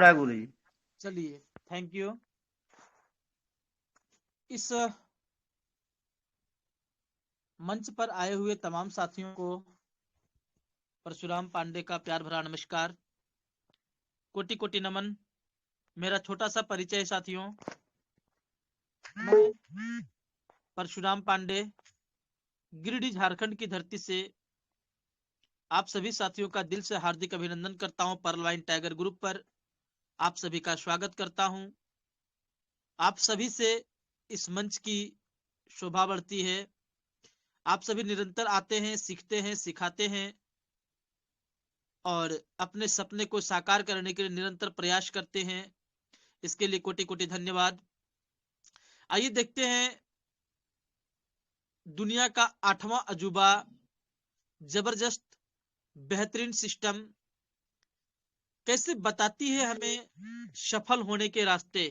पड़ा है गुरु जी। चलिए, थैंक यू। इस मंच पर आए हुए तमाम साथियों को परशुराम पांडे का प्यार भरा नमस्कार, कोटि कोटि नमन। मेरा छोटा सा परिचय साथियों, मैं परशुराम पांडे गिरिडीह झारखंड की धरती से आप सभी साथियों का दिल से हार्दिक अभिनंदन करता हूं। पर्लवाइन टाइगर ग्रुप पर आप सभी का स्वागत करता हूं। आप सभी से इस मंच की शोभा बढ़ती है। आप सभी निरंतर आते हैं, सीखते हैं, सिखाते हैं और अपने सपने को साकार करने के लिए निरंतर प्रयास करते हैं। इसके लिए कोटि कोटि धन्यवाद। आइए देखते हैं दुनिया का 8वां अजूबा, जबरदस्त बेहतरीन सिस्टम कैसे बताती है हमें सफल होने के रास्ते,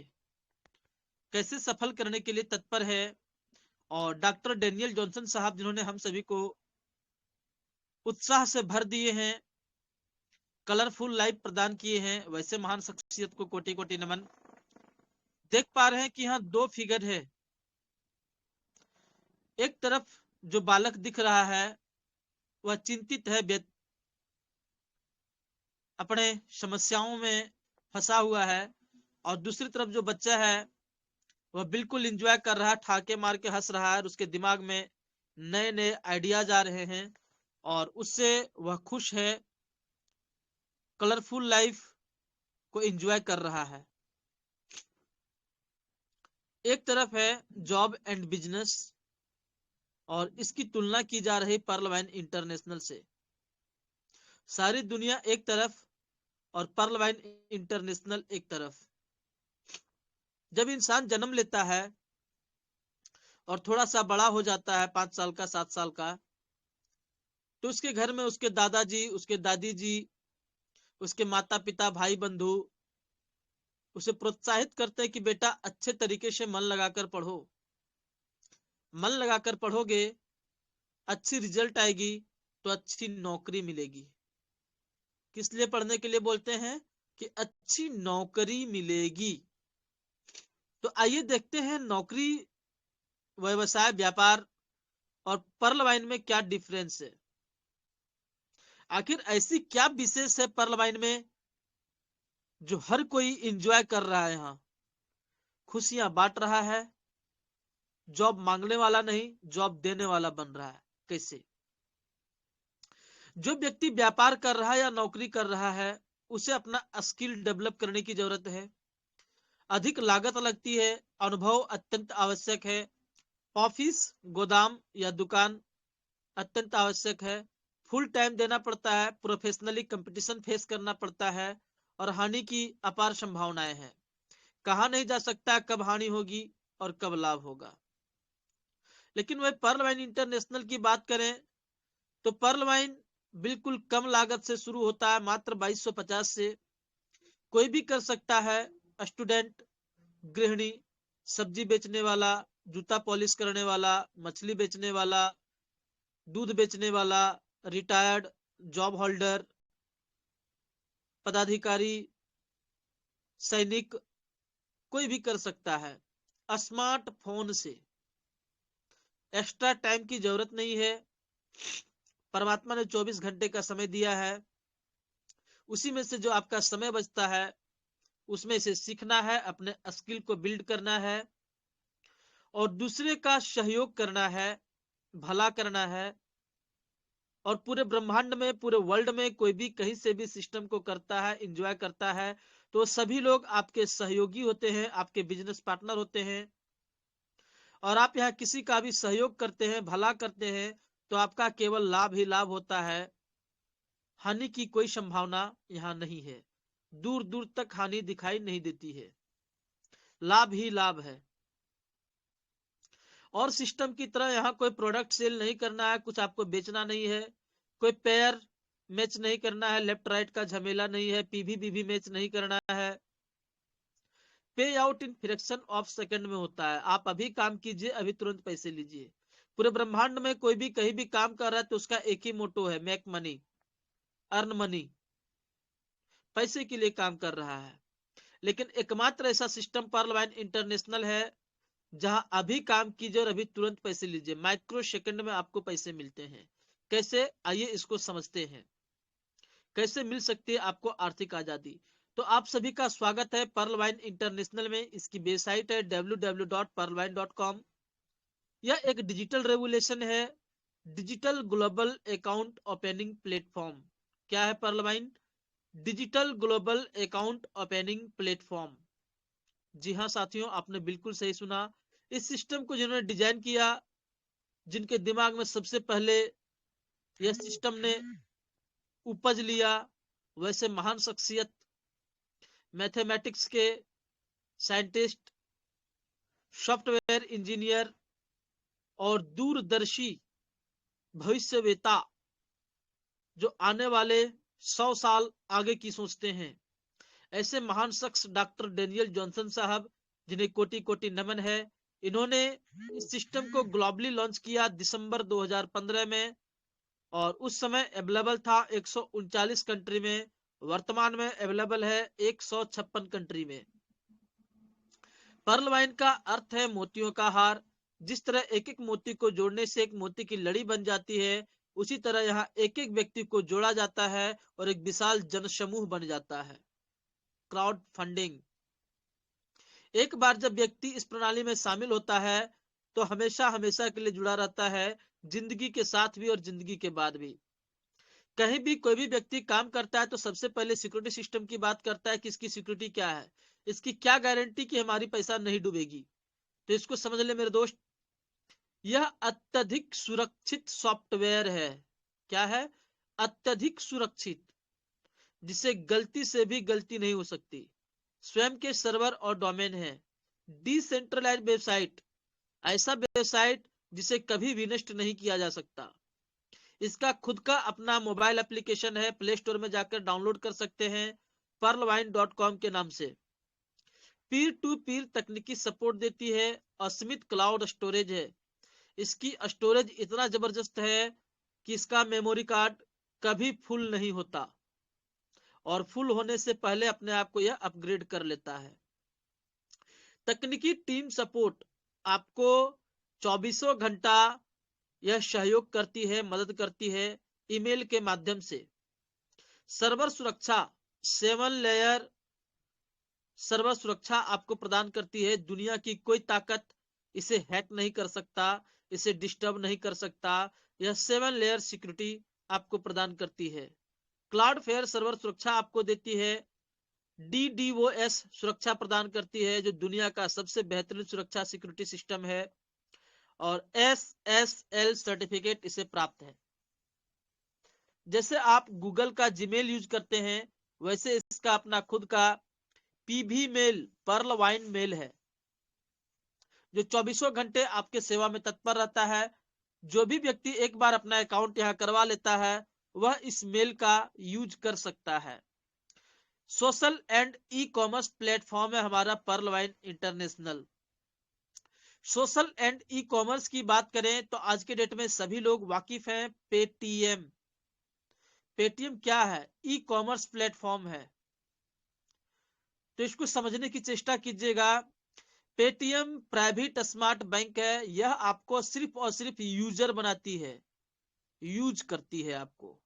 कैसे सफल करने के लिए तत्पर है। और डॉक्टर डेनियल जॉनसन साहब जिन्होंने हम सभी को उत्साह से भर दिए हैं, कलरफुल लाइफ प्रदान किए हैं, वैसे महान शख्सियत को कोटि कोटि नमन। देख पा रहे हैं कि यहाँ 2 फिगर है। एक तरफ जो बालक दिख रहा है वह चिंतित है, अपने समस्याओं में फंसा हुआ है, और दूसरी तरफ जो बच्चा है वह बिल्कुल एंजॉय कर रहा है, ठाके मार के हंस रहा है और उसके दिमाग में नए नए आइडियाज आ रहे हैं और उससे वह खुश है, कलरफुल लाइफ को एंजॉय कर रहा है। एक तरफ है जॉब एंड बिजनेस और इसकी तुलना की जा रही पर्लवाइन इंटरनेशनल से। सारी दुनिया एक तरफ और पर्लवाइन इंटरनेशनल एक तरफ। जब इंसान जन्म लेता है और थोड़ा सा बड़ा हो जाता है, 5 साल का, 7 साल का, तो उसके घर में उसके दादाजी, उसके दादी जी, उसके माता पिता, भाई बंधु उसे प्रोत्साहित करते हैं कि बेटा अच्छे तरीके से मन लगाकर पढ़ो, मन लगाकर पढ़ोगे अच्छी रिजल्ट आएगी तो अच्छी नौकरी मिलेगी। किस लिए पढ़ने के लिए बोलते हैं? कि अच्छी नौकरी मिलेगी। तो आइए देखते हैं नौकरी, व्यवसाय, व्यापार और पर्लवाइन में क्या डिफरेंस है। आखिर ऐसी क्या विशेष है पर्लवाइन में जो हर कोई एंजॉय कर रहा है, यहाँ खुशियां बांट रहा है, जॉब मांगने वाला नहीं जॉब देने वाला बन रहा है। कैसे? जो व्यक्ति व्यापार कर रहा है या नौकरी कर रहा है उसे अपना स्किल डेवलप करने की जरूरत है। अधिक लागत लगती है, अनुभव अत्यंत आवश्यक है, ऑफिस, गोदाम या दुकान अत्यंत आवश्यक है, फुल टाइम देना पड़ता है, प्रोफेशनली कंपटीशन फेस करना पड़ता है और हानि की अपार संभावनाएं हैं। कहा नहीं जा सकता कब हानि होगी और कब लाभ होगा। लेकिन वह पर्लवाइन इंटरनेशनल की बात करें तो पर्लवाइन बिल्कुल कम लागत से शुरू होता है, मात्र 2250 से। कोई भी कर सकता है, स्टूडेंट, गृहिणी, सब्जी बेचने वाला, जूता पॉलिश करने वाला, मछली बेचने वाला, दूध बेचने वाला, रिटायर्ड, जॉब होल्डर, पदाधिकारी, सैनिक, कोई भी कर सकता है। स्मार्टफोन से एक्स्ट्रा टाइम की जरूरत नहीं है। परमात्मा ने 24 घंटे का समय दिया है, उसी में से जो आपका समय बचता है उसमें से सीखना है, अपने स्किल को बिल्ड करना है और दूसरे का सहयोग करना है, भला करना है। और पूरे ब्रह्मांड में, पूरे वर्ल्ड में कोई भी कहीं से भी सिस्टम को करता है, एंजॉय करता है, तो सभी लोग आपके सहयोगी होते हैं, आपके बिजनेस पार्टनर होते हैं। और आप यहाँ किसी का भी सहयोग करते हैं, भला करते हैं, तो आपका केवल लाभ ही लाभ होता है, हानि की कोई संभावना यहाँ नहीं है। दूर दूर तक हानि दिखाई नहीं देती है, लाभ ही लाभ है। और सिस्टम की तरह यहाँ कोई प्रोडक्ट सेल नहीं करना है, कुछ आपको बेचना नहीं है, कोई पेयर मैच नहीं करना है, लेफ्ट राइट का झमेला नहीं है, पीवी मैच नहीं करना है। पे out in fraction of second में होता है। आप अभी काम कीजिए, अभी तुरंत पैसे लीजिए। पूरे ब्रह्मांड में कोई भी कहीं भी काम कर रहा है तो उसका एक ही मोटो है, मेक मनी, अर्न मनी, पैसे के लिए काम कर रहा है। लेकिन एकमात्र ऐसा सिस्टम पर्लवाइन इंटरनेशनल है जहां अभी काम कीजिए और अभी तुरंत पैसे लीजिए, माइक्रो सेकंड में आपको पैसे मिलते हैं। कैसे, आइए इसको समझते हैं। कैसे मिल सकती है आपको आर्थिक आजादी। तो आप सभी का स्वागत है पर्लवाइन इंटरनेशनल में। इसकी वेबसाइट है www.perlwine.com। यह एक डिजिटल रेवोल्यूशन है, digital global account opening platform. क्या है Perlwine? Digital global account opening platform. जी हाँ साथियों, आपने बिल्कुल सही सुना। इस सिस्टम को जिन्होंने डिजाइन किया, जिनके दिमाग में सबसे पहले यह सिस्टम ने उपज लिया, वैसे महान शख्सियत, मैथमेटिक्स के साइंटिस्ट, सॉफ्टवेयर इंजीनियर और दूरदर्शी भविष्यवेता, जो आने वाले 100 साल आगे की सोचते हैं, ऐसे महान शख्स डॉक्टर डेनियल जॉनसन साहब, जिन्हें कोटि कोटि नमन है। इन्होंने इस सिस्टम को ग्लोबली लॉन्च किया दिसंबर 2015 में, और उस समय अवेलेबल था 139 कंट्री में। वर्तमान में अवेलेबल है 156 कंट्री में। पर्लवाइन का अर्थ है मोतियों का हार। जिस तरह एक एक मोती को जोड़ने से एक मोती की लड़ी बन जाती है, उसी तरह यहाँ एक एक व्यक्ति को जोड़ा जाता है और एक विशाल जनसमूह बन जाता है। Crowd funding. एक बार जब व्यक्ति इस प्रणाली में शामिल होता है तो हमेशा हमेशा के लिए जुड़ा रहता है, जिंदगी के साथ भी और जिंदगी के बाद भी। कहीं भी कोई भी व्यक्ति काम करता है तो सबसे पहले सिक्योरिटी सिस्टम की बात करता है कि इसकी सिक्योरिटी क्या है, इसकी क्या गारंटी कि हमारी पैसा नहीं डूबेगी। तो इसको समझ ले मेरे दोस्त, यह अत्यधिक सुरक्षित सॉफ्टवेयर है। क्या है? अत्यधिक सुरक्षित, जिसे गलती से भी गलती नहीं हो सकती। स्वयं के सर्वर और डोमेन है। डिसेंट्रलाइज्ड वेबसाइट, ऐसा वेबसाइट जिसे कभी भी नष्ट नहीं किया जा सकता। इसका खुद का अपना मोबाइल एप्लीकेशन है, प्ले स्टोर में जाकर डाउनलोड कर सकते हैं perlwine.com के नाम से। पीर टू पीर तकनीकी सपोर्ट देती है। असीमित क्लाउड स्टोरेज है। इसकी स्टोरेज इतना जबरदस्त है कि इसका मेमोरी कार्ड कभी फुल नहीं होता, और फुल होने से पहले अपने आप को यह अपग्रेड कर लेता है। तकनीकी टीम सपोर्ट, आपको 24 घंटा यह सहयोग करती है, मदद करती है ईमेल के माध्यम से। सर्वर सुरक्षा, 7 लेयर सर्वर सुरक्षा आपको प्रदान करती है। दुनिया की कोई ताकत इसे हैक नहीं कर सकता, इसे डिस्टर्ब नहीं कर सकता। यह 7 लेयर सिक्योरिटी आपको प्रदान करती है। क्लाउड फेयर सर्वर सुरक्षा आपको देती है। DDoS सुरक्षा प्रदान करती है, जो दुनिया का सबसे बेहतरीन सुरक्षा सिक्योरिटी सिस्टम है, और SSL सर्टिफिकेट इसे प्राप्त है। जैसे आप गूगल का जीमेल यूज करते हैं, वैसे इसका अपना खुद का पीवी मेल, पर्लवाइन मेल है, जो 24 घंटे आपके सेवा में तत्पर रहता है। जो भी व्यक्ति एक बार अपना अकाउंट यहां करवा लेता है, वह इस मेल का यूज कर सकता है। Social and e commerce platform है हमारा पर्लवाइन international. Social and e commerce की बात करें तो आज के डेट में सभी लोग वाकिफ हैं पेटीएम। पेटीएम क्या है? ई कॉमर्स प्लेटफॉर्म है। तो इसको समझने की चेष्टा कीजिएगा। पेटीएम प्राइवेट स्मार्ट बैंक है। यह आपको सिर्फ और सिर्फ यूजर बनाती है, यूज करती है आपको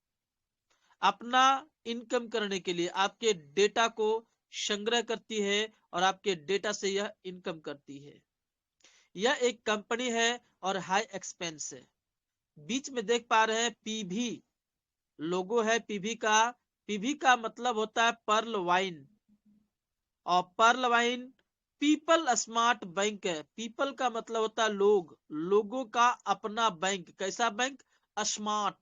अपना इनकम करने के लिए। आपके डेटा को संग्रह करती है और आपके डेटा से यह इनकम करती है। यह एक कंपनी है और हाई एक्सपेंस है। बीच में देख पा रहे हैं पीवी लोगो है पीवी का। पीवी का मतलब होता है पर्ल वाइन, और Pearl Vine People Smart Bank है। पीपल का मतलब होता है लोग, लोगों का अपना बैंक। कैसा बैंक? स्मार्ट,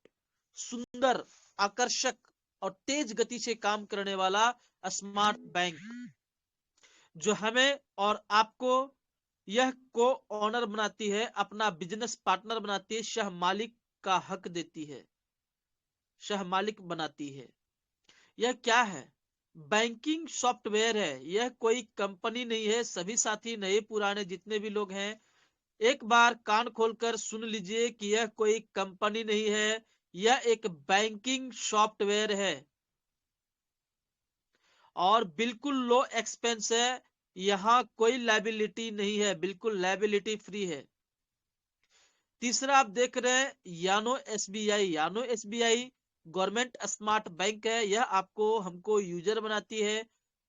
सुंदर, आकर्षक और तेज गति से काम करने वाला स्मार्ट बैंक, जो हमें और आपको यह को ऑनर बनाती है, अपना बिजनेस पार्टनर बनाती है, शह मालिक का हक देती है, शह मालिक बनाती है। यह क्या है? बैंकिंग सॉफ्टवेयर है। यह कोई कंपनी नहीं है। सभी साथी नए पुराने जितने भी लोग हैं, एक बार कान खोलकर सुन लीजिए कि यह कोई कंपनी नहीं है, यह एक बैंकिंग सॉफ्टवेयर है। और बिल्कुल लो एक्सपेंस है, यहाँ कोई लायबिलिटी नहीं है, बिल्कुल लायबिलिटी फ्री है। तीसरा आप देख रहे हैं यानो एसबीआई। यानो एसबीआई गवर्नमेंट स्मार्ट बैंक है, यह आपको हमको यूजर बनाती है,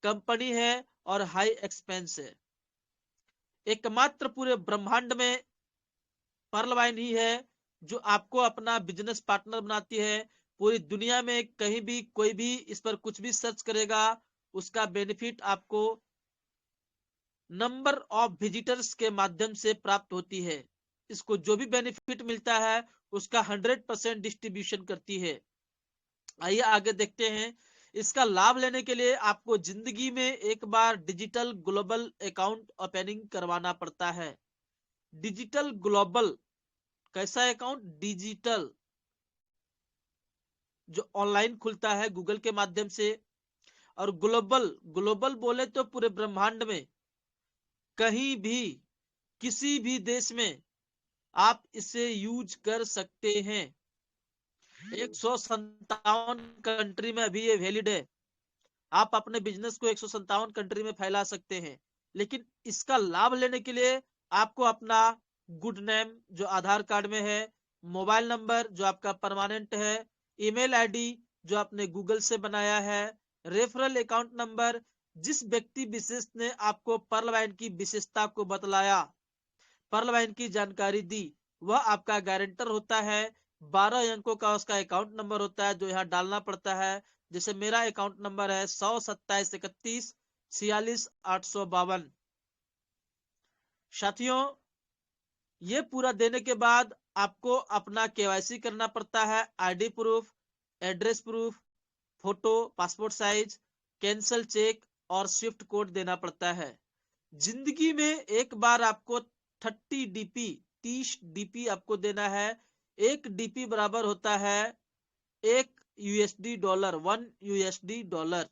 कंपनी है और हाई एक्सपेंस है। एकमात्र पूरे ब्रह्मांड में पर्ल वाइन ही है जो आपको अपना बिजनेस पार्टनर बनाती है। पूरी दुनिया में कहीं भी कोई भी इस पर कुछ भी सर्च करेगा, उसका बेनिफिट आपको नंबर ऑफ विजिटर्स के माध्यम से प्राप्त होती है। इसको जो भी बेनिफिट मिलता है उसका 100% डिस्ट्रीब्यूशन करती है। आइए आगे देखते हैं। इसका लाभ लेने के लिए आपको जिंदगी में एक बार डिजिटल ग्लोबल अकाउंट ओपनिंग करवाना पड़ता है। डिजिटल ग्लोबल कैसा अकाउंट? डिजिटल, जो ऑनलाइन खुलता है गूगल के माध्यम से। और ग्लोबल, ग्लोबल बोले तो पूरे ब्रह्मांड में कहीं भी किसी भी देश में आप इसे यूज कर सकते हैं। 157 कंट्री में अभी ये वैलिड है। आप अपने बिजनेस को 157 कंट्री में फैला सकते हैं। लेकिन इसका लाभ लेने के लिए आपको अपना गुड नेम जो आधार कार्ड में है, मोबाइल नंबर जो आपका परमानेंट है, ईमेल आईडी जो आपने गूगल से बनाया है, रेफरल अकाउंट नंबर, जिस व्यक्ति विशेष ने आपको पर्ल वाइन की विशेषता को बतलाया, पर्ल वाइन की जानकारी दी, वह आपका गारंटर होता है। 12 अंकों का उसका अकाउंट नंबर होता है जो यहाँ डालना पड़ता है। जैसे मेरा अकाउंट नंबर है 100 27 31 46 852। साथियों, ये पूरा देने के बाद आपको अपना केवाईसी करना पड़ता है। ID proof, address proof, photo, passport size, cancel cheque और स्विफ्ट कोड देना पड़ता है। जिंदगी में एक बार आपको 30 डीपी, 30 डीपी आपको देना है। एक डीपी बराबर होता है $1, 1 यूएसडी डॉलर।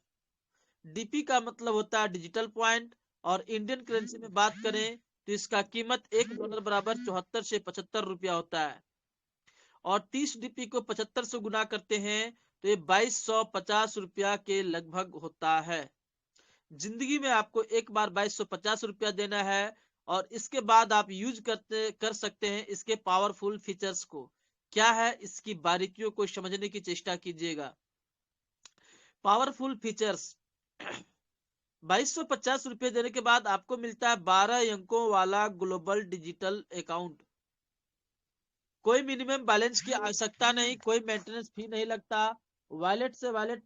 डीपी का मतलब होता है डिजिटल पॉइंट, और इंडियन करेंसी में बात करें तो इसका कीमत $1 बराबर 74 से 75 रुपया होता है। और 30 डीपी को 75 से गुना करते हैं तो ये 2250 रुपया के लगभग होता है। जिंदगी में आपको एक बार 2250 रुपया देना है, और इसके बाद आप यूज कर सकते हैं इसके पावरफुल फीचर्स को। क्या है, इसकी बारीकियों को समझने की चेष्टा कीजिएगा। Powerful features. 2250 रुपये देने के बाद आपको मिलता है 12 अंकों वाला ग्लोबल डिजिटल अकाउंट। कोई मिनिमम बैलेंस की आवश्यकता नहीं, कोई मेंटेनेंस फी नहीं लगता। वॉलेट से वॉलेट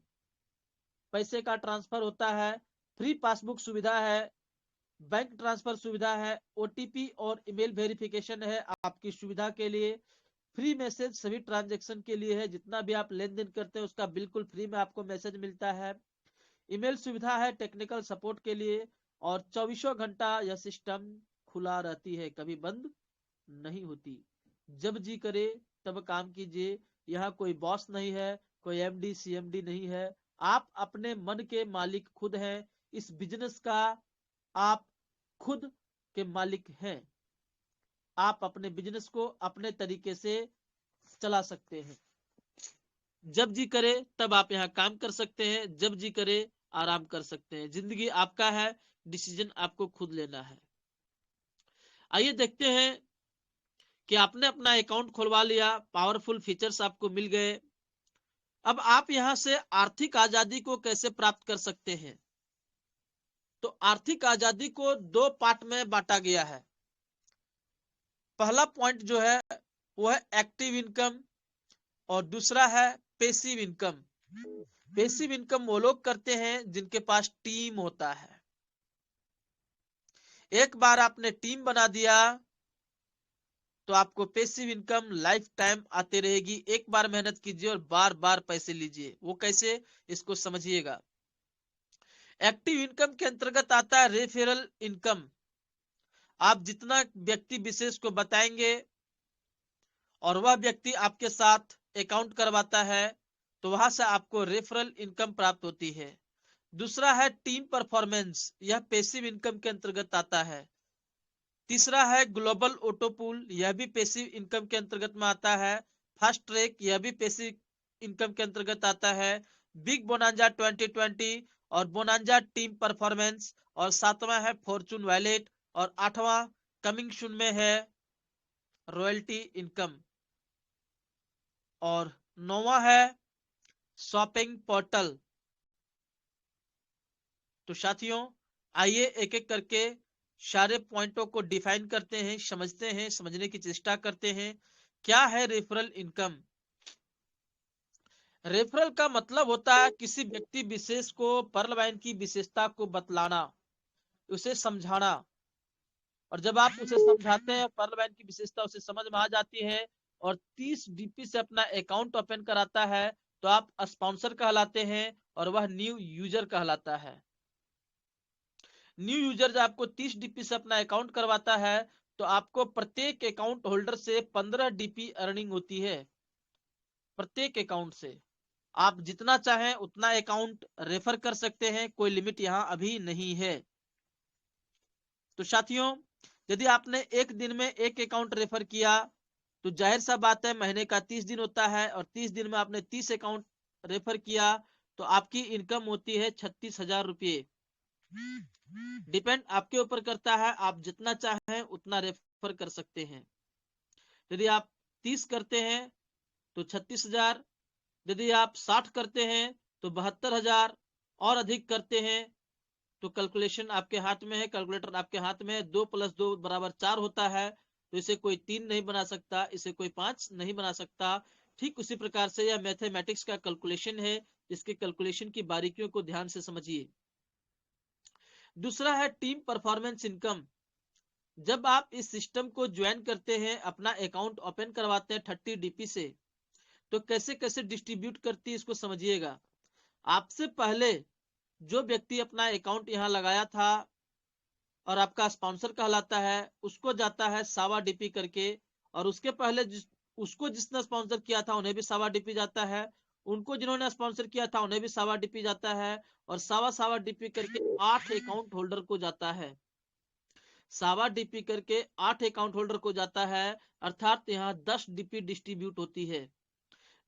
पैसे का ट्रांसफर होता है। फ्री पासबुक सुविधा है, बैंक ट्रांसफर सुविधा है, ओटीपी और ईमेल वेरिफिकेशन है आपकी सुविधा के लिए। फ्री मैसेज सभी ट्रांजैक्शन के लिए है, जितना भी आप लेन देन करते हैं उसका बिल्कुल फ्री में आपको मैसेज मिलता है। ईमेल सुविधा है टेक्निकल सपोर्ट के लिए, और 24 घंटा यह सिस्टम खुला रहती है, कभी बंद नहीं होती। जब जी करे तब काम कीजिए। यहाँ कोई बॉस नहीं है, कोई एमडी सीएमडी नहीं है। आप अपने मन के मालिक खुद हैं। इस बिजनेस का आप खुद के मालिक हैं। आप अपने बिजनेस को अपने तरीके से चला सकते हैं। जब जी करे तब आप यहाँ काम कर सकते हैं, जब जी करे आराम कर सकते हैं। जिंदगी आपका है, डिसीजन आपको खुद लेना है। आइए देखते हैं कि आपने अपना अकाउंट खुलवा लिया, पावरफुल फीचर्स आपको मिल गए। अब आप यहां से आर्थिक आजादी को कैसे प्राप्त कर सकते हैं? तो आर्थिक आजादी को दो पार्ट में बांटा गया है। पहला पॉइंट जो है वो है एक्टिव इनकम, और दूसरा है पैसिव इनकम। पैसिव इनकम वो लोग करते हैं जिनके पास टीम होता है। एक बार आपने टीम बना दिया तो आपको पैसिव इनकम लाइफ टाइम आते रहेगी। एक बार मेहनत कीजिए और बार बार पैसे लीजिए। वो कैसे, इसको समझिएगा। एक्टिव इनकम के अंतर्गत आता है रेफरल इनकम। आप जितना व्यक्ति विशेष को बताएंगे और वह व्यक्ति आपके साथ अकाउंट करवाता है तो वहां से आपको रेफरल इनकम प्राप्त होती है। दूसरा है टीम परफॉर्मेंस, यह पैसिव इनकम के अंतर्गत आता है। तीसरा है ग्लोबल ऑटो पूल, यह भी पैसिव इनकम के अंतर्गत में आता है। फास्ट ट्रैक, यह भी पैसिव इनकम के अंतर्गत आता है। बिग बोनांजा 2020 और बोनांजा टीम परफॉर्मेंस, और 7वां है फॉर्चून वैलेट, और 8वां कमिंग सून में है रॉयल्टी इनकम, और 9वां है शॉपिंग पोर्टल। तो साथियों, आइए एक एक करके सारे पॉइंटों को डिफाइन करते हैं, समझते हैं, समझने की चेष्टा करते हैं। क्या है रेफरल इनकम? रेफरल का मतलब होता है किसी व्यक्ति विशेष को पर्ल की विशेषता को बतलाना, उसे समझाना। और जब आप उसे समझाते हैं, पर्ल की विशेषता उसे समझ में आ जाती है और 30 डीपी से अपना अकाउंट ओपन कराता है, तो आप स्पॉन्सर कहलाते हैं और वह न्यू यूजर कहलाता है। न्यू यूजर जब आपको 30 डीपी से अपना अकाउंट करवाता है, तो आपको प्रत्येक अकाउंट होल्डर से 15 डीपी अर्निंग होती है। प्रत्येक अकाउंट से आप जितना चाहें उतना अकाउंट रेफर कर सकते हैं, कोई लिमिट यहां अभी नहीं है। तो साथियों, यदि आपने एक दिन में एक अकाउंट रेफर किया, तो जाहिर सा बात है महीने का 30 दिन होता है, और 30 दिन में आपने 30 अकाउंट रेफर किया, तो आपकी इनकम होती है 36,000 रुपये। डिपेंड आपके ऊपर करता है, आप जितना चाहें उतना रेफर कर सकते हैं। यदि आप 30 करते हैं तो 36,000, यदि आप 60 करते हैं तो 72,000, और अधिक करते हैं तो कैलकुलेशन आपके हाथ में है, कैलकुलेटर आपके हाथ में है। 2 + 2 = 4 होता है, तो इसे कोई 3 नहीं बना सकता, इसे कोई 5 नहीं बना सकता। ठीक उसी प्रकार से यह मैथमेटिक्स का कैलकुलेशन है, इसके कैलकुलेशन की बारीकियों को ध्यान से समझिए। दूसरा है टीम परफॉर्मेंस इनकम। जब आप इस सिस्टम को ज्वाइन करते हैं, अपना अकाउंट ओपन करवाते हैं 30 डीपी से, तो कैसे कैसे डिस्ट्रीब्यूट करती है इसको समझिएगा। आपसे पहले जो व्यक्ति अपना अकाउंट यहाँ लगाया था और आपका स्पॉन्सर कहलाता है, उसको जाता है सावा डीपी करके, और उसके पहले उसको जिसने स्पॉन्सर किया था उन्हें भी सावा डीपी जाता है, उनको जिन्होंने स्पॉन्सर किया था उन्हें भी सावा डीपी जाता है, और सावा सावा डीपी करके 8 अकाउंट होल्डर को जाता है। सावा डीपी करके 8 अकाउंट होल्डर को जाता है, अर्थात यहाँ 10 डीपी डिस्ट्रीब्यूट होती है।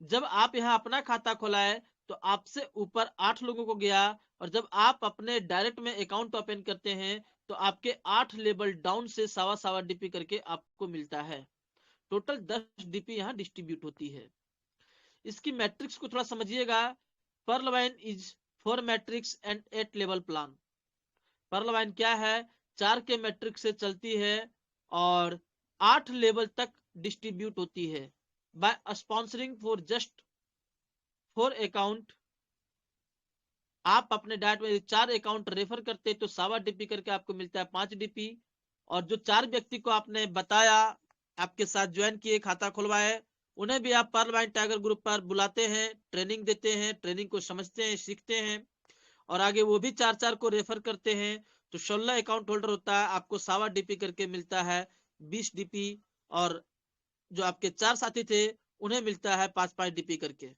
जब आप यहाँ अपना खाता खोलाए तो आपसे ऊपर 8 लोगों को गया, और जब आप अपने डायरेक्ट में अकाउंट ओपन करते हैं तो आपके 8 लेवल डाउन से सावा सावा डीपी करके आपको मिलता है। टोटल 10 डीपी यहाँ डिस्ट्रीब्यूट होती है। इसकी मैट्रिक्स को थोड़ा समझिएगा। Pearl Vine is 4 matrix and 8 level plan. Pearl Vine क्या है? 4 के मैट्रिक्स से चलती है और 8 लेवल तक डिस्ट्रीब्यूट होती है। By sponsoring for just 4 account, आप अपने डायट में 4 अकाउंट रेफर करते तो सावा डीपी करके आपको मिलता है 5 डीपी। और जो 4 व्यक्ति को आपने बताया, आपके साथ ज्वाइन किए, खाता खुलवाए, उन्हें भी आप पर्ल वाइन टाइगर ग्रुप पर बुलाते हैं, ट्रेनिंग देते हैं, ट्रेनिंग को समझते हैं, सीखते हैं, और आगे वो भी 4 को रेफर करते हैं। तो 16 अकाउंट होल्डर होता है, आपको सावा डीपी करके मिलता है 20 डीपी, और जो आपके 4 साथी थे उन्हें मिलता है 5 डीपी करके।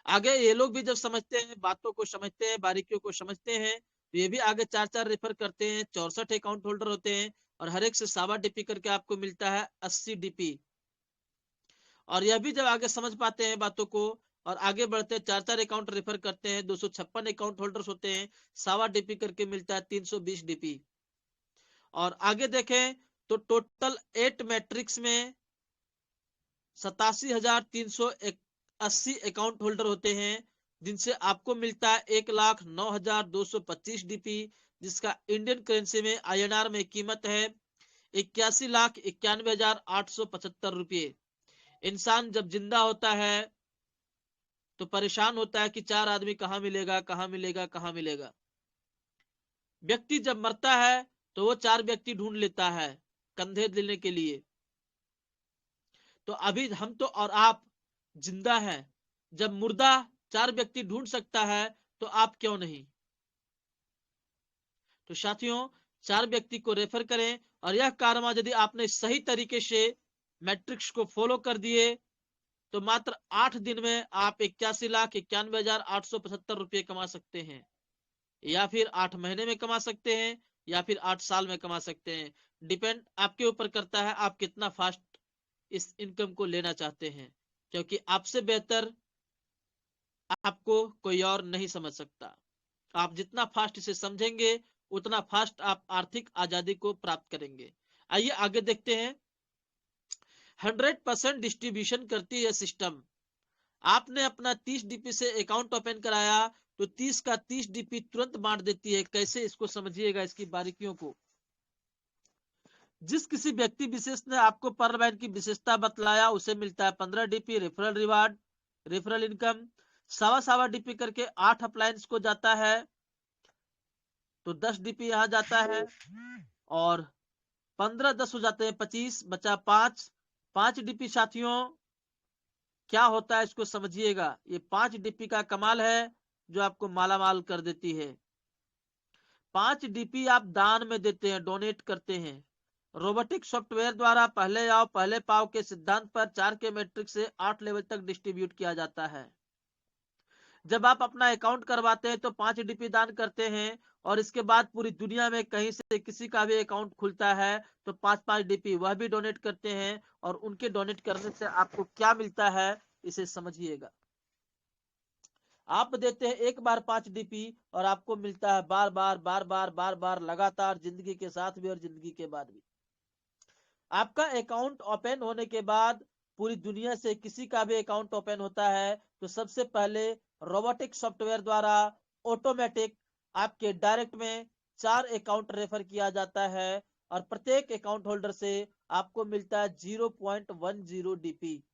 आगे ये लोग भी जब समझते हैं, बातों को समझते हैं, बारीकियों को समझते हैं, तो ये भी आगे 4 रेफर करते हैं। 64 अकाउंट होल्डर होते हैं, और हर एक से सावा डीपी करके आपको मिलता है 80 डीपी। और यह भी जब आगे समझ पाते हैं बातों को और आगे बढ़ते हैं, 4 अकाउंट रेफर करते हैं, 256 अकाउंट होल्डर्स होते हैं, सावा डीपी करके मिलता है 320 डीपी। और आगे देखें तो टोटल 8 मैट्रिक्स में 87,380 अकाउंट होल्डर होते हैं, जिनसे आपको मिलता है 1,09,225 डीपी, जिसका इंडियन करेंसी में INR में कीमत है 81,91,875 रुपये। इंसान जब जिंदा होता है तो परेशान होता है कि 4 आदमी कहाँ मिलेगा, कहाँ मिलेगा, कहाँ मिलेगा। व्यक्ति जब मरता है तो वो 4 व्यक्ति ढूंढ लेता है कंधे देने के लिए। तो अभी हम तो और आप जिंदा है, जब मुर्दा 4 व्यक्ति ढूंढ सकता है तो आप क्यों नहीं। तो साथियों, 4 व्यक्ति को रेफर करें, और यह कारवा यदि आपने सही तरीके से मैट्रिक्स को फॉलो कर दिए तो मात्र 8 दिन में आप 81,91,875 रुपये कमा सकते हैं, या फिर 8 महीने में कमा सकते हैं, या फिर 8 साल में कमा सकते हैं। डिपेंड आपके ऊपर करता है आप कितना फास्ट इस इनकम को लेना चाहते हैं, क्योंकि आपसे बेहतर आपको कोई और नहीं समझ सकता। आप जितना फास्ट इसे समझेंगे उतना फास्ट आप आर्थिक आजादी को प्राप्त करेंगे। आइए आगे देखते हैं। 100% डिस्ट्रीब्यूशन करती है सिस्टम। आपने अपना 30 डीपी से अकाउंट ओपन कराया तो 30 का 30 डीपी तुरंत बांट देती है। कैसे, इसको समझिएगा, इसकी बारीकियों को। जिस किसी व्यक्ति विशेष ने आपको पर्ल बैंक की विशेषता बतलाया उसे मिलता है 15 DP referral reward, referral income. सवा सवा डीपी करके 8 अप्लायंस को जाता है तो 10 डीपी यहाँ जाता है, और 15 10 हो जाते हैं 25, बचा 5 डीपी। साथियों क्या होता है इसको समझिएगा। ये 5 डीपी का कमाल है जो आपको मालामाल कर देती है। 5 डीपी आप दान में देते हैं, डोनेट करते हैं। रोबोटिक सॉफ्टवेयर द्वारा पहले आओ पहले पाओ के सिद्धांत पर 4 के मैट्रिक्स से 8 लेवल तक डिस्ट्रीब्यूट किया जाता है। जब आप अपना अकाउंट करवाते हैं तो 5 डीपी दान करते हैं, और इसके बाद पूरी दुनिया में कहीं से किसी का भी अकाउंट खुलता है तो 5 डीपी वह भी डोनेट करते हैं। और उनके डोनेट करने से आपको क्या मिलता है इसे समझिएगा। आप देते हैं एक बार 5 डीपी और आपको मिलता है बार बार बार बार बार बार लगातार, जिंदगी के साथ भी और जिंदगी के बाद भी। आपका अकाउंट ओपन होने के बाद पूरी दुनिया से किसी का भी अकाउंट ओपन होता है तो सबसे पहले रोबोटिक सॉफ्टवेयर द्वारा ऑटोमेटिक आपके डायरेक्ट में 4 अकाउंट रेफर किया जाता है, और प्रत्येक अकाउंट होल्डर से आपको मिलता है 0.10 डीपी।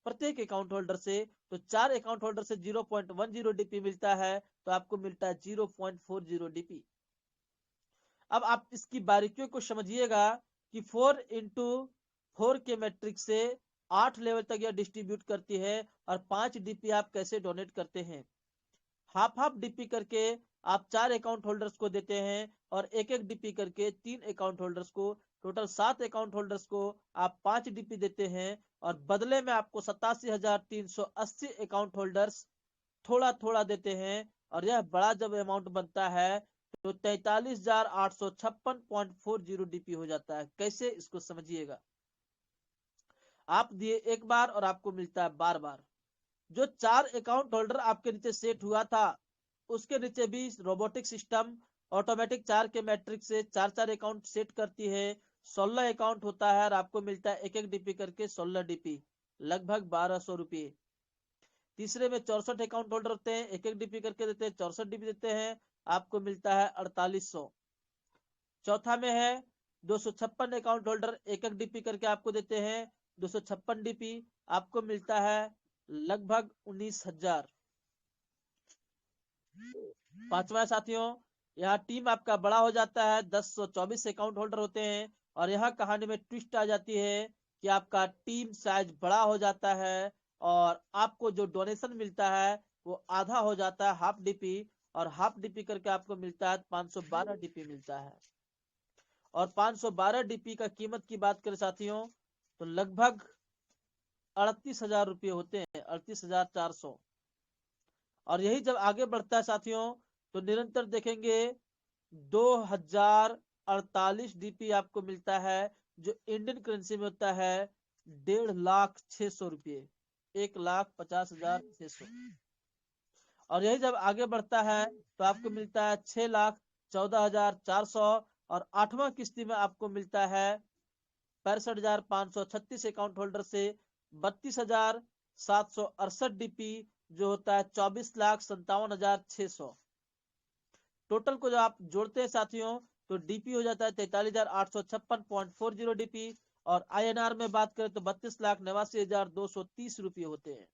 प्रत्येक अकाउंट होल्डर से, तो 4 अकाउंट होल्डर से 0.10 डीपी मिलता है तो आपको मिलता है 0.40 डीपी। अब आप इसकी बारीकियों को समझिएगा कि 4 इंटू 4 के मैट्रिक्स से 8 लेवल तक यह डिस्ट्रीब्यूट करती है। और 5 डीपी आप कैसे डोनेट करते हैं। हाफ हाफ डीपी करके आप 4 अकाउंट होल्डर्स को देते हैं, और एक एक डीपी करके 3 अकाउंट होल्डर्स को, टोटल 7 अकाउंट होल्डर्स को आप 5 डीपी देते हैं। और बदले में आपको 87,380 अकाउंट होल्डर्स थोड़ा थोड़ा देते हैं। और यह बड़ा जब अमाउंट बनता है तो 43,856.40 डीपी हो जाता है। कैसे, इसको समझिएगा। आप दिए एक बार और आपको मिलता है बार बार। जो 4 अकाउंट होल्डर आपके नीचे सेट हुआ था उसके नीचे भी रोबोटिक सिस्टम ऑटोमेटिक 4 के मैट्रिक्स से 4 अकाउंट सेट करती है। 16 अकाउंट होता है और आपको मिलता है एक एक डीपी करके 16 डीपी, लगभग 1200 रुपये। तीसरे में 64 अकाउंट होल्डर होते हैं, एक एक डीपी करके देते हैं, 64 डीपी देते हैं, आपको मिलता है 4800। चौथा में है 256 अकाउंट होल्डर, एक एक डीपी करके आपको देते हैं 256 डीपी, आपको मिलता है लगभग 19,000। पांचवा साथियों, यहाँ टीम आपका बड़ा हो जाता है, 1024 अकाउंट होल्डर होते हैं। और यहाँ कहानी में ट्विस्ट आ जाती है कि आपका टीम साइज बड़ा हो जाता है, और आपको जो डोनेशन मिलता है वो आधा हो जाता है, हाफ डीपी। और हाफ डीपी करके आपको मिलता है 512 डीपी मिलता है। और 512 डीपी का कीमत की बात करें साथियों तो लगभग 38,000 रुपये होते हैं, 38,400। और यही जब आगे बढ़ता है साथियों तो निरंतर देखेंगे 2048 डीपी आपको मिलता है, जो इंडियन करेंसी में होता है 1,06,000 रुपये, 1,50,600। और यही जब आगे बढ़ता है तो आपको मिलता है 6,14,400। और 8वां किस्ती में आपको मिलता है 65,536 अकाउंट होल्डर से 32,768 डीपी, जो होता है 24,57,600। टोटल को जो आप जोड़ते हैं साथियों तो डीपी हो जाता है 43,856.40 डीपी। और आईएनआर में बात करें तो 32,89,230 रुपये होते हैं।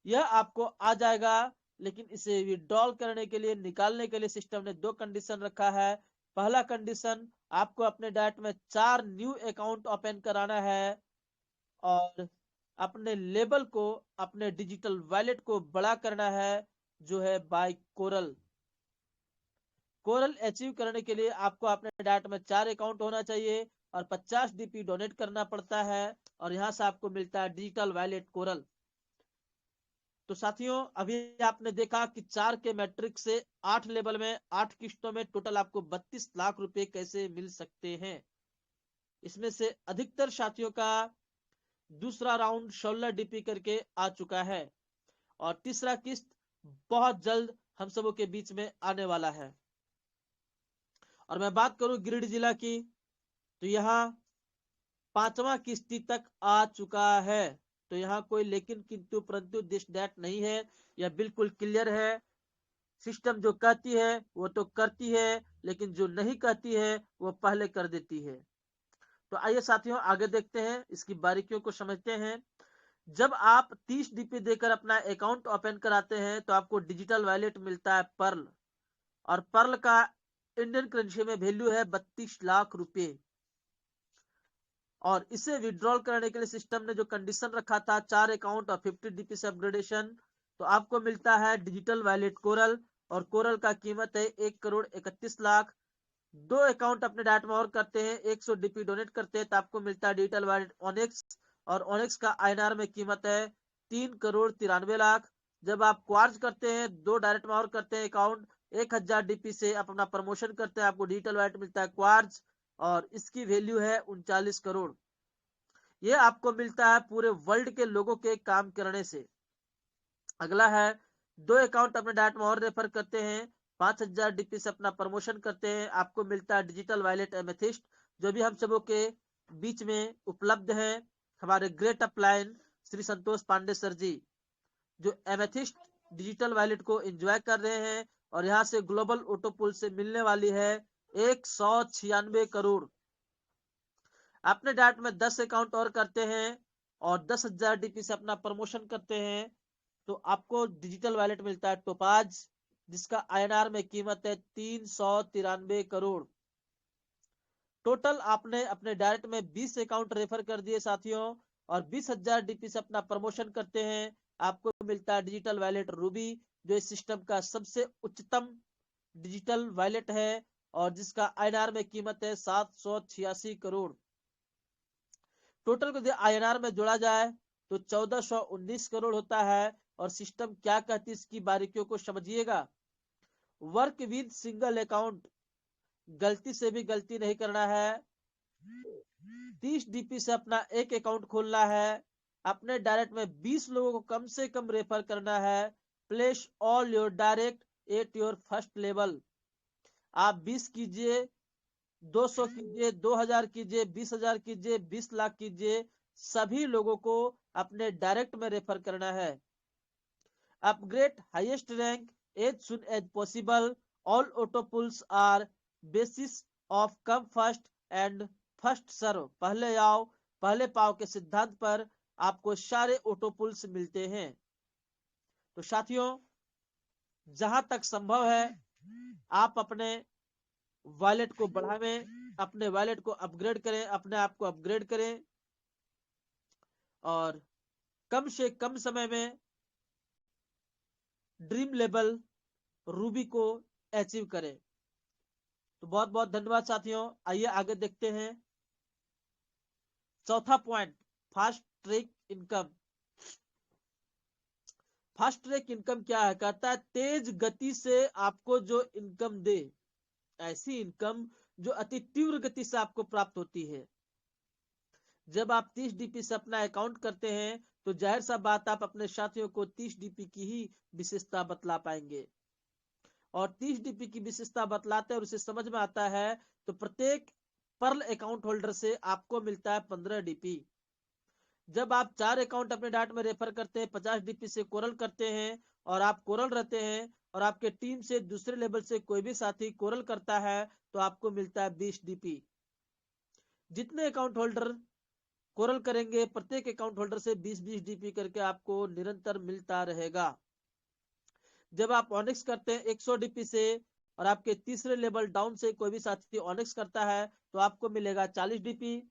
यह आपको आ जाएगा, लेकिन इसे विड्रॉल करने के लिए, निकालने के लिए सिस्टम ने 2 कंडीशन रखा है। पहला कंडीशन, आपको अपने डायरेक्ट में 4 न्यू अकाउंट ओपन कराना है, और अपने लेबल को, अपने डिजिटल वॉलेट को बड़ा करना है, जो है बाय कोरल। कोरल अचीव करने के लिए आपको अपने डायरेक्ट में 4 अकाउंट होना चाहिए और 50 डीपी डोनेट करना पड़ता है, और यहां से आपको मिलता है डिजिटल वॉलेट कोरल। तो साथियों अभी आपने देखा कि 4 के मैट्रिक से 8 लेवल में 8 किस्तों में टोटल आपको 32 लाख रुपए कैसे मिल सकते हैं। इसमें से अधिकतर साथियों का दूसरा राउंड 16 डीपी करके आ चुका है, और तीसरा किस्त बहुत जल्द हम सबों के बीच में आने वाला है। और मैं बात करूं गिरिडीह जिला की, तो यहाँ 5वां किस्ती तक आ चुका है। तो यहाँ कोई लेकिन किंतु परंतु दिस दैट नहीं है, यह बिल्कुल क्लियर है। सिस्टम जो कहती है वो तो करती है, लेकिन जो नहीं कहती है वो पहले कर देती है। तो आइए साथियों आगे देखते हैं, इसकी बारीकियों को समझते हैं। जब आप 30 डीपी देकर अपना अकाउंट ओपन कराते हैं तो आपको डिजिटल वॉलेट मिलता है पर्ल, और पर्ल का इंडियन करेंसी में वैल्यू है 32 लाख रुपए। और इसे विड्रॉल करने के लिए सिस्टम ने जो कंडीशन रखा था 4 अकाउंट और 50 डीपी से अपग्रेडेशन, तो आपको मिलता है डिजिटल वॉलेट कोरल, और कोरल का कीमत है 1,31,00,000। 2 अकाउंट अपने डाट में और करते हैं, 100 डीपी डोनेट करते हैं तो आपको मिलता है डिजिटल वॉलेट ऑनेक्स, और ऑनेक्स का आईएनआर में कीमत है 3,93,00,000। जब आप क्वार्ज करते हैं, 2 डायरेक्ट में और करते हैं अकाउंट, 1000 डीपी से अपना प्रमोशन करते हैं, आपको डिजिटल वॉलेट मिलता है क्वार्ज, और इसकी वैल्यू है 39 करोड़। ये आपको मिलता है पूरे वर्ल्ड के लोगों के काम करने से। अगला है 2 अकाउंट अपने डायरेक्ट में और रेफर करते हैं, 5000 डीपी से अपना प्रमोशन करते हैं, आपको मिलता है डिजिटल वॉलेट एमेथिस्ट, जो भी हम सबों के बीच में उपलब्ध है। हमारे great upline Shri Santosh Pandey sir जी, जो एमेथिस्ट डिजिटल वॉलेट को एंजॉय कर रहे हैं, और यहाँ से ग्लोबल ऑटोपुल से मिलने वाली है 196 करोड़। अपने डाट में 10 अकाउंट और करते हैं और 10,000 डीपी से अपना प्रमोशन करते हैं, तो आपको डिजिटल वॉलेट मिलता है टोपाज, जिसका आईएनआर में कीमत है 393 करोड़। टोटल आपने अपने डायरेक्ट में 20 अकाउंट रेफर कर दिए साथियों, और 20,000 डीपी से अपना प्रमोशन करते हैं, आपको मिलता है डिजिटल वॉलेट रूबी, जो इस सिस्टम का सबसे उच्चतम डिजिटल वॉलेट है, और जिसका आईएनआर में कीमत है 786 करोड़। टोटल को आईएनआर में जोड़ा जाए तो 1419 करोड़ होता है। और सिस्टम क्या कहती है इसकी बारीकियों को समझिएगा। वर्क विद सिंगल अकाउंट, गलती से भी गलती नहीं करना है। 30 डीपी से अपना एक अकाउंट खोलना है, अपने डायरेक्ट में 20 लोगों को कम से कम रेफर करना है। Place all your direct at your first level. आप 20 कीजिए, 200 कीजिए, 2000 कीजिए, 20,000 कीजिए, 20 लाख कीजिए, सभी लोगों को अपने डायरेक्ट में रेफर करना है। Upgrade highest rank as soon as possible. All auto pools are basis of come first and first serve, पहले आओ पहले पाओ के सिद्धांत पर आपको सारे ऑटो पुल्स मिलते हैं। तो साथियों, जहां तक संभव है आप अपने वॉलेट को बढ़ावें, अपने वॉलेट को अपग्रेड करें, अपने आप को अपग्रेड करें, और कम से कम समय में ड्रीम लेवल रूबी को अचीव करें। तो बहुत बहुत धन्यवाद साथियों। आइए आगे देखते हैं चौथा point, fast track income. Fast track income क्या है? कहता है तेज गति से आपको जो इनकम दे, ऐसी इनकम जो अति तीव्र गति से आपको प्राप्त होती है। जब आप 30 डीपी से अपना अकाउंट करते हैं तो जाहिर सा बात आप अपने साथियों को 30 डीपी की ही विशेषता बतला पाएंगे, और 30 डीपी की विशेषता बतलाते हैं और उसे समझ में आता है तो प्रत्येक पर्ल अकाउंट होल्डर से आपको मिलता है 15 डीपी। जब आप 4 अकाउंट अपने डाट में रेफर करते हैं, 50 डीपी से कोरल करते हैं, और आप कोरल रहते हैं, और आपके टीम से दूसरे लेवल से कोई भी साथी कोरल करता है, तो आपको मिलता है 20 डीपी। जितने अकाउंट होल्डर कोरल करेंगे, प्रत्येक अकाउंट होल्डर से 20-20 डीपी करके आपको निरंतर मिलता रहेगा। जब आप ऑनिक्स करते हैं 100 डीपी से, और आपके तीसरे लेवल डाउन से कोई भी साथी ऑनिक्स करता है, तो आपको मिलेगा 40 डीपी।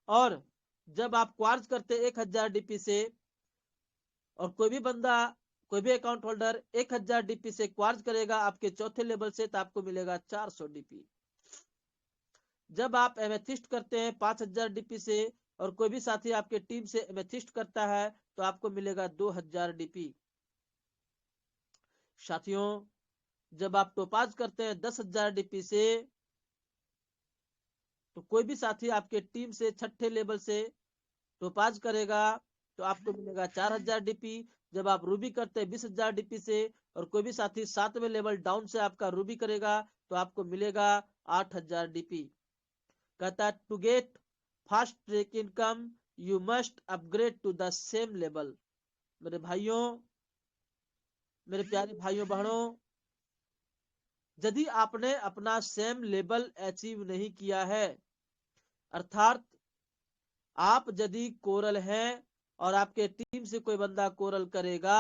और जब आप क्वार्ज करते 1000 डीपी से, और कोई भी बंदा कोई भी अकाउंट होल्डर 1000 डीपी से क्वार्ज करेगा आपके चौथे लेवल से, तो आपको मिलेगा 400 डीपी। जब आप एमेथिस्ट करते हैं 5000 डीपी से, और कोई भी साथी आपके टीम से एमेथिस्ट करता है, तो आपको मिलेगा 2000 डीपी। साथियों, जब आप टोपाज करते हैं 10,000 डीपी से, तो कोई भी साथी आपके टीम से छठे लेवल से टोपाज करेगा, तो आपको मिलेगा 4000 डीपी। जब आप रूबी करते हैं 20,000 डीपी से, और कोई भी साथी 7वें लेवल डाउन से आपका रूबी करेगा तो आपको मिलेगा 8000 डीपी। कहता है to get fast track income you must upgrade to the same level. मेरे भाइयों, मेरे प्यारे भाइयों बहनों, यदि आपने अपना सेम लेवल अचीव नहीं किया है, अर्थात आप यदि कोरल हैं और आपके टीम से कोई बंदा कोरल करेगा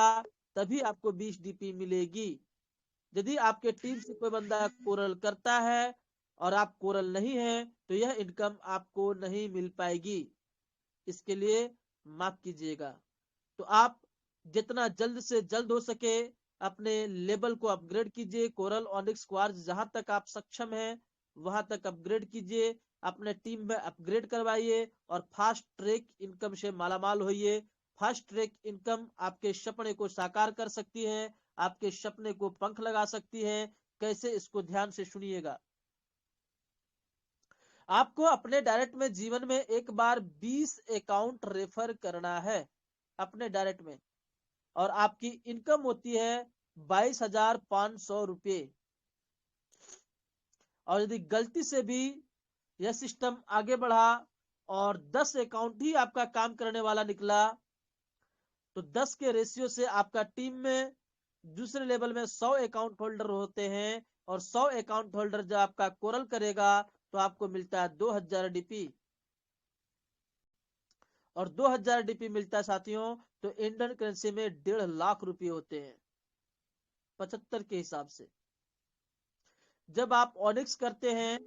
तभी आपको 20 डीपी मिलेगी। यदि आपके टीम से कोई बंदा कोरल करता है और आप कोरल नहीं है तो यह इनकम आपको नहीं मिल पाएगी। इसके लिए माफ कीजिएगा। तो आप जितना जल्द से जल्द हो सके अपने लेवल को अपग्रेड कीजिए। कोरल, ऑनिक्स, क्वार्ट्ज जहां तक आप सक्षम हैं वहां तक अपग्रेड कीजिए, अपने टीम में अपग्रेड करवाइए और फास्ट ट्रैक इनकम से मालामाल होइए। फास्ट ट्रैक इनकम आपके सपने को साकार कर सकती है, आपके सपने को पंख लगा सकती है। कैसे, इसको ध्यान से सुनिएगा। आपको अपने डायरेक्ट में जीवन में एक बार 20 अकाउंट रेफर करना है अपने डायरेक्ट में, और आपकी इनकम होती है 22,500 रुपये। और यदि गलती से भी यह सिस्टम आगे बढ़ा और 10 अकाउंट ही आपका काम करने वाला निकला तो 10 के रेशियो से आपका टीम में दूसरे लेवल में 100 अकाउंट होल्डर होते हैं, और 100 अकाउंट होल्डर जब आपका कोरल करेगा तो आपको मिलता है 2000 डीपी। और 2000 डीपी मिलता है साथियों तो इंडियन करेंसी में 1.5 लाख रुपए होते हैं 75 के हिसाब से। जब आप ऑनिक्स करते हैं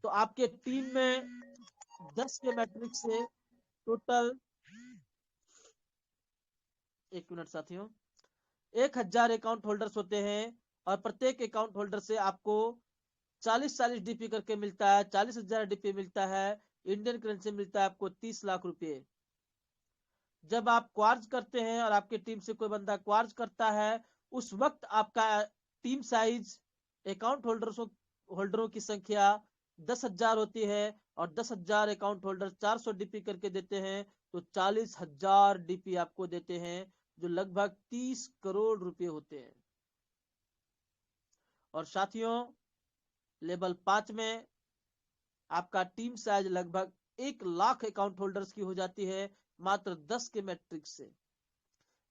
तो आपके टीम में 10 के मैट्रिक से टोटल, एक मिनट साथियों, 1000 अकाउंट होल्डर्स होते हैं और प्रत्येक अकाउंट होल्डर से आपको 40-40 डीपी करके मिलता है, 40,000 डीपी मिलता है। इंडियन करेंसी मिलता है आपको 30 लाख रुपए। जब आप क्वार्ज करते हैं और आपकी टीम से कोई बंदा क्वार्ज करता है उस वक्त आपका टीम साइज, अकाउंट होल्डरों की संख्या 10,000 होती है, और 10,000 अकाउंट होल्डर 400 डीपी करके देते हैं तो 40,000 डीपी आपको देते हैं, जो लगभग 30 करोड़ रुपए होते हैं। और साथियों, लेवल 5 में आपका टीम साइज लगभग 1 लाख अकाउंट होल्डर्स की हो जाती है मात्र 10 के मैट्रिक से।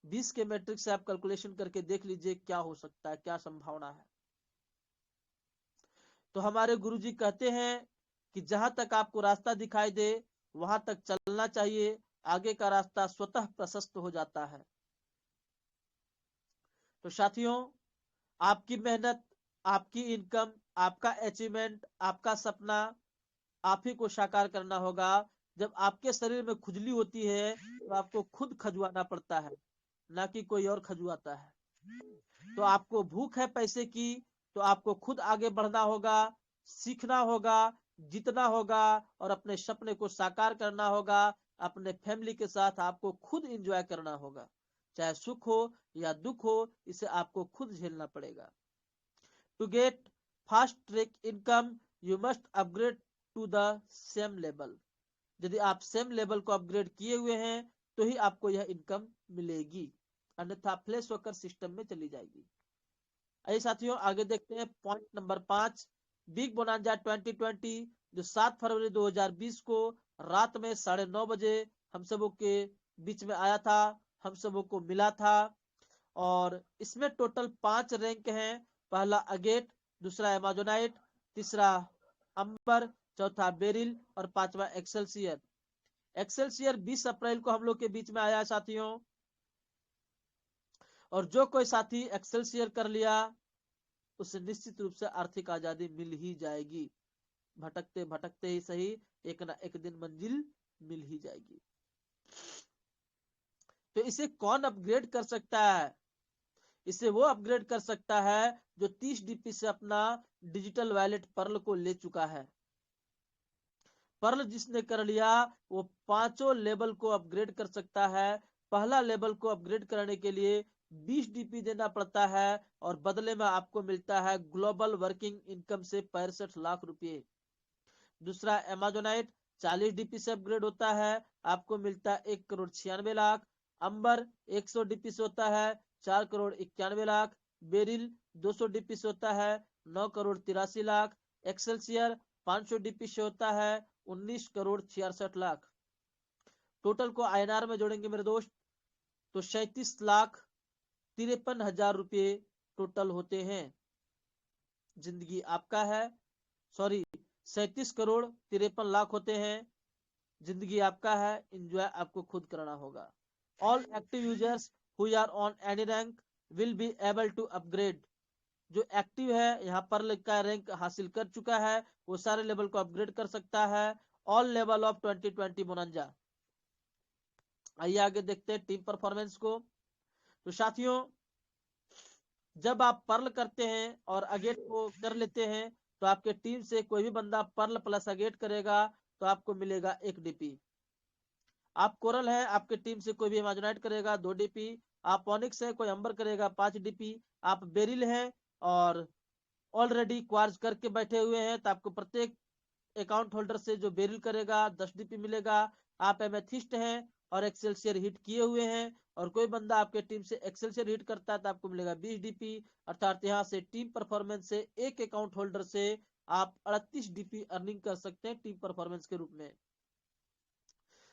20 के मैट्रिक से आप कैलकुलेशन करके देख लीजिए क्या हो सकता है, क्या संभावना है। तो हमारे गुरुजी कहते हैं कि जहां तक आपको रास्ता दिखाई दे वहां तक चलना चाहिए, आगे का रास्ता स्वतः प्रशस्त हो जाता है। तो साथियों, आपकी मेहनत, आपकी इनकम, आपका अचीवमेंट, आपका सपना आप ही को साकार करना होगा। जब आपके शरीर में खुजली होती है तो आपको खुद खजुआना पड़ता है, ना कि कोई और खजुआता है। तो आपको भूख है पैसे की तो आपको खुद आगे बढ़ना होगा, सीखना होगा, जीतना होगा और अपने सपने को साकार करना होगा। अपने फैमिली के साथ आपको खुद एंजॉय करना होगा, चाहे सुख हो या दुख हो, इसे आपको खुद झेलना पड़ेगा। To get fast track income you must upgrade to the same level. यदि आप सेम लेवल को अपग्रेड किए हुए हैं तो ही आपको यह इनकम मिलेगी, अन्यथा फ्लैश वर्कर सिस्टम में चली जाएगी। आइए साथियों आगे देखते हैं पॉइंट नंबर 5, बिग बोनांजा 2020, जो 7 फरवरी 2020 को रात में 9:30 बजे हम सबों के बीच में आया था, हम सबों को मिला था। और इसमें टोटल 5 रैंक हैं। पहला अगेट, दूसरा एमेजोनाइट, तीसरा अंबर, चौथा बेरिल और पांचवा एक्सेलसियर। एक्सेलसियर 20 अप्रैल को हम लोग के बीच में आया साथियों। और जो कोई साथी एक्सेलसियर कर लिया उसे निश्चित रूप से आर्थिक आजादी मिल ही जाएगी। भटकते भटकते ही सही, एक ना एक दिन मंजिल मिल ही जाएगी। तो इसे कौन अपग्रेड कर सकता है? इसे वो अपग्रेड कर सकता है जो 30 डीपी से अपना डिजिटल वॉलेट पर्ल को ले चुका है। पर्ल जिसने कर लिया वो 5 लेवल को अपग्रेड कर सकता है। पहला लेवल को अपग्रेड करने के लिए 20 डीपी देना पड़ता है और बदले में आपको मिलता है ग्लोबल वर्किंग इनकम से 65 लाख रुपए। दूसरा एमेजोनाइट 40 डीपी से अपग्रेड होता है, आपको मिलता है 1,96,00,000। अंबर 100 डीपी से होता है 4,91,00,000। बेरिल 200 डीपी से होता है 9,83,00,000। एक्सेलसियर 500 डीपी से होता है 19,66,00,000। टोटल को आईएनआर में जोड़ेंगे मेरे दोस्त तो 37,53,000 रुपये टोटल होते हैं। जिंदगी आपका है, सॉरी 37,53,00,000 होते हैं। जिंदगी आपका है, एंजॉय आपको खुद करना होगा। All active users who are on any rank will be able to upgrade. जो एक्टिव है यहाँ पर का रैंक हासिल कर चुका है वो सारे लेवल को अपग्रेड कर सकता है। All level of 2020 बोनंजा। आइए आगे देखते हैं टीम परफॉर्मेंस को। तो साथियों, जब आप पर्ल करते हैं और अगेट को कर लेते हैं तो आपके टीम से कोई भी बंदा पर्ल प्लस अगेट करेगा तो आपको मिलेगा 1 डीपी। आप कोरल है, आपके टीम से कोई भी इमेजिनाइट करेगा 2 डीपी। आप ऑनिक्स है, कोई अंबर करेगा 5 डीपी। आप बेरिल है और ऑलरेडी क्वार्ज करके बैठे हुए हैं तो आपको प्रत्येक अकाउंट होल्डर से जो बेरिल करेगा 10 डीपी मिलेगा। आप एमेथिस्ट हैं और एक्सेलसियर हिट किए हुए हैं और कोई बंदा आपके टीम से एक्सेलसियर हिट करता है तो आपको मिलेगा 20 डीपी। अर्थात यहाँ से टीम परफॉर्मेंस से एक अकाउंट होल्डर से आप 38 डीपी अर्निंग कर सकते हैं टीम परफॉर्मेंस के रूप में।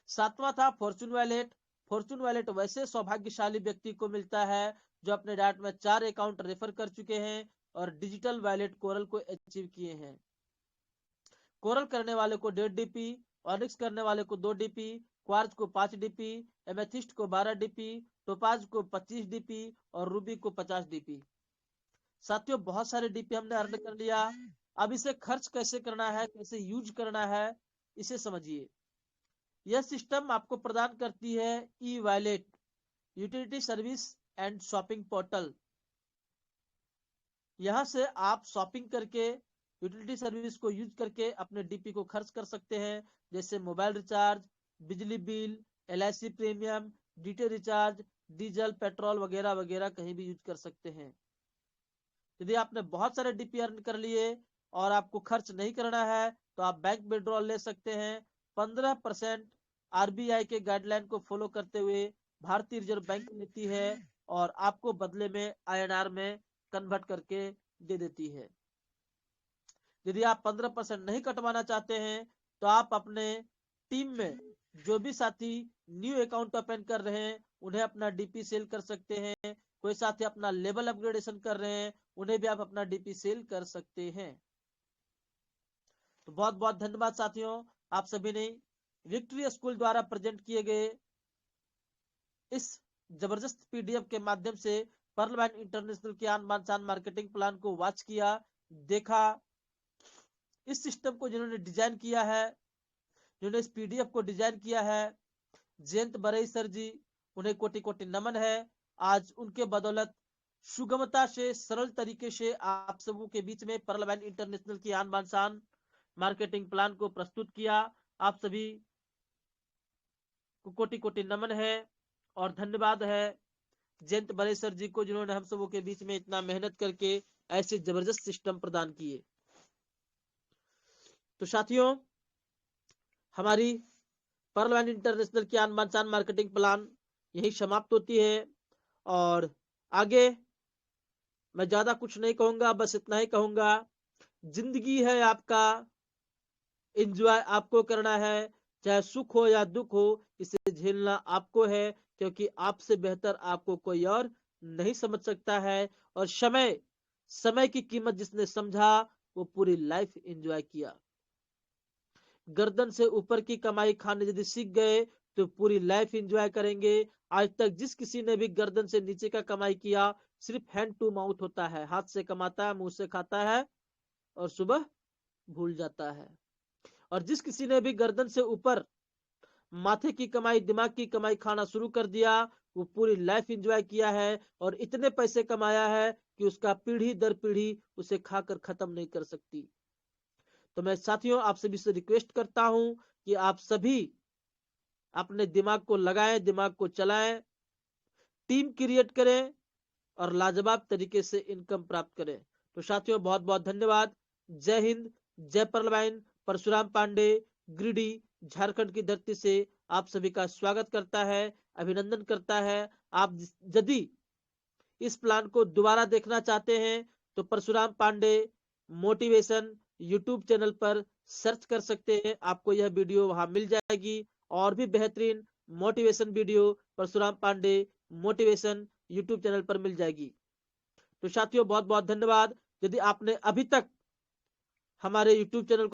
सातवां था फॉर्चून वैलेट। फॉर्चून वैलेट वैसे सौभाग्यशाली व्यक्ति को मिलता है जो अपने डाट में 4 अकाउंट रेफर कर चुके हैं और डिजिटल वैलेट कोरल को अचीव किए हैं। कोरल करने वाले को 1.5 डीपी, ऑनिक्स करने वाले को 2 डीपी, क्वार्ज को 5 डीपी, एमेथिस्ट को 12 डीपी, टोपाज को 25 डीपी और रूबी को 50 डीपी। साथियों, बहुत सारे डीपी हमने अर्न कर लिया। अब इसे खर्च कैसे करना है, कैसे यूज करना है, इसे समझिए। यह सिस्टम आपको प्रदान करती है e wallet, utility service and shopping portal. यहां से आप शॉपिंग करके यूटिलिटी सर्विस को यूज करके अपने डीपी को खर्च कर सकते हैं, जैसे मोबाइल रिचार्ज, बिजली bill, LIC premium, DTH recharge, diesel, petrol वगैरह वगैरह कहीं भी यूज कर सकते हैं। यदि आपने बहुत सारे डीपी अर्न कर लिए और आपको खर्च नहीं करना है तो आप बैंक विड्रॉल ले सकते हैं। 15% आरबीआई के गाइडलाइन को फॉलो करते हुए भारतीय रिजर्व बैंक लेती है और आपको बदले में आईएनआर में कन्वर्ट करके दे देती है। यदि आप 15% नहीं कटवाना चाहते हैं तो आप अपने टीम में जो भी साथी न्यू अकाउंट ओपन कर रहे हैं उन्हें अपना डीपी सेल कर सकते हैं। कोई साथी अपना लेवल अपग्रेडेशन कर रहे हैं उन्हें भी आप अपना डीपी सेल कर सकते हैं। तो बहुत बहुत धन्यवाद साथियों, आप सभी ने विक्ट्री स्कूल द्वारा प्रेजेंट किए गए इस जबरदस्त पीडीएफ के माध्यम से पर्लमैन इंटरनेशनल के आन बान शान मार्केटिंग प्लान को वॉच किया, देखा। इस सिस्टम को जिन्होंने डिजाइन किया है, जिन्होंने इस पीडीएफ को डिजाइन किया है, जयंत बरई सर जी, उन्हें कोटि कोटि नमन है। आज उनके बदौलत सुगमता से, सरल तरीके से आप सबों के बीच में पर्लमैन इंटरनेशनल की आन बान शान मार्केटिंग प्लान को प्रस्तुत किया। आप सभी को कोटि कोटि नमन है और धन्यवाद है जयंत बरई सर जी को, जिन्होंने हम सबों के बीच में इतना मेहनत करके ऐसे जबरदस्त सिस्टम प्रदान किए। तो साथियों, हमारी पर्लमैन इंटरनेशनल की आन बान शान मार्केटिंग प्लान यही समाप्त होती है और आगे मैं ज्यादा कुछ नहीं कहूंगा, बस इतना ही कहूंगा, जिंदगी है आपका, एंजॉय आपको करना है, चाहे सुख हो या दुख हो इसे झेलना आपको है, क्योंकि आपसे बेहतर आपको कोई और नहीं समझ सकता है। और समय की कीमत जिसने समझा वो पूरी लाइफ एंजॉय किया। गर्दन से ऊपर की कमाई खाने यदि सीख गए तो पूरी लाइफ एंजॉय करेंगे। आज तक जिस किसी ने भी गर्दन से नीचे का कमाई किया सिर्फ हैंड टू माउथ होता है, हाथ से कमाता है, मुंह से खाता है और सुबह भूल जाता है। और जिस किसी ने भी गर्दन से ऊपर माथे की कमाई, दिमाग की कमाई खाना शुरू कर दिया वो पूरी लाइफ एंजॉय किया है और इतने पैसे कमाया है कि उसका पीढ़ी दर पीढ़ी उसे खाकर खत्म नहीं कर सकती। तो मैं साथियों आप सभी से रिक्वेस्ट करता हूं कि आप सभी अपने दिमाग को लगाएं, दिमाग को चलाएं, टीम क्रिएट करें और लाजवाब तरीके से इनकम प्राप्त करें। तो साथियों बहुत बहुत धन्यवाद। जय हिंद, जय पर्लमैन, परशुराम पांडे, ग्रिडी, झारखंड की धरती से आप सभी का स्वागत करता है, अभिनंदन करता है। आप यदि इस प्लान को दोबारा देखना चाहते हैं तो Parshuram Pandey motivation YouTube channel पर सर्च कर सकते हैं, आपको यह वीडियो वहां मिल जाएगी। और भी बेहतरीन motivation video Parshuram Pandey motivation YouTube channel पर मिल जाएगी। तो साथियों बहुत बहुत धन्यवाद। यदि आपने अभी तक हमारे यूट्यूब चैनल